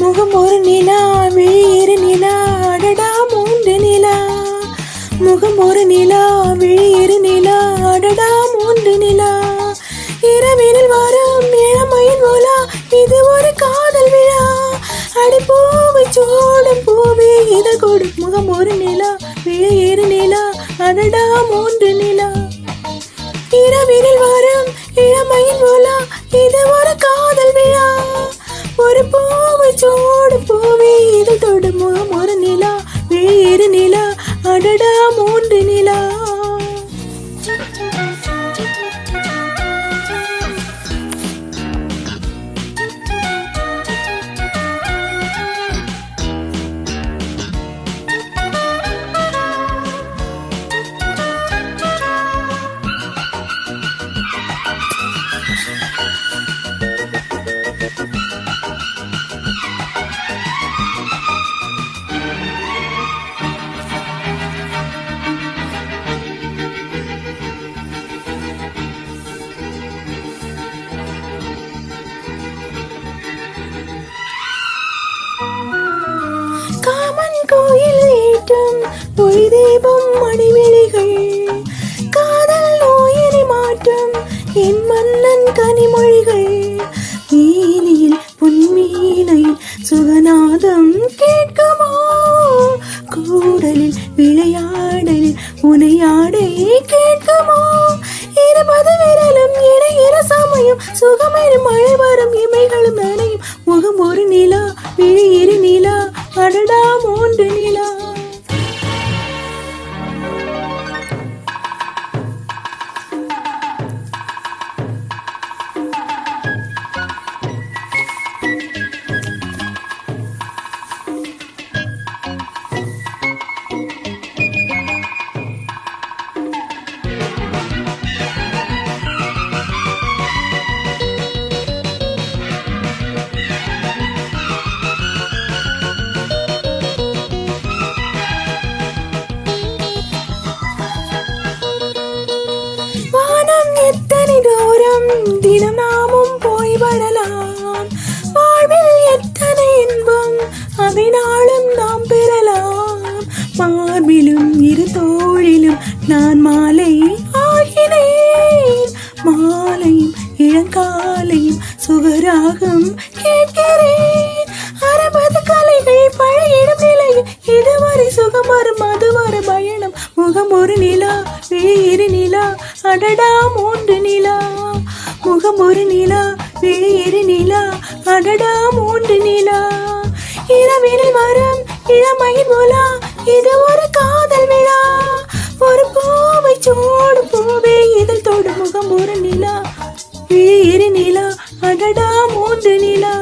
முகம் ஒரு நிலா, விழியிரு நிலா, அடடா மூன்று நிலா. முகம் ஒரு நிலா, விழியிரு நிலா, அடடா மூன்று நிலா. இரவினில் வரும் இளமையின் உலா, இது ஒரு காதல் விழா. அடிப்பூவை சூடும் பூவே இதழ் கொடு. முகம் ஒரு நிலா, விழியிரு நிலா, அடடா மூன்று நிலா. இரவினில் வரும் இளமையின் உலா, இது ஒரு காதல் விழா. ஒரு பூவை சூடு பூவே இதழ் தொடு. முகம் ஒரு நிலா, விழியிரு நிலா, அடடா மூன்று நிலா. காமன் கோயில் ஏற்றும் பொய் தீபம் மணிவிழிகள், காதல் நோயினை மாற்றும் என் மன்னன் கனிமொழிகள். வீதியில் பொன்மீனையில் சுகநாதம் கேட்குமோ, கூடலில் விளையாடலில் உனையாடை கேட்குமோ. 20 விரலும் இடையிற சமயம் சுகமெனும் மழை வரும் இமைகளும் நனையும். முகம் ஒரு நிலா, விழியிரு நிலா, அடடா மூன்று நிலா. எத்தனை தூரம் தினம் நாமும் போய் வரலாம், வாழ்வில் எத்தனை இன்பம் அதை நாளும் நாம் பெறலாம். மார்பிலும் இரு தோளிலும் நான் மாலை ஆகினேன், மாலையும் இளங்காலையும் சுகராகம் கேட்கிறேன். 60 கலைகள் பழையிடும் நிலையில் இதுவரை சுகம் வரும் அதுவரை பயணம். முகம் ஒரு நிலா, விழியிரு நிலா, அடடா மூன்று நிலா. முகம் ஒரு நிலா, விழியிரு நிலா, அடடா மூன்று நிலா. இரவினில் வரும் இளமையின் உலா, இது ஒரு காதல் விழா. ஒரு பூவை சூடு பூவே இதழ் தொடு. முகம் ஒரு நிலா, விழியிரு நிலா, அடடா மூன்று நிலா.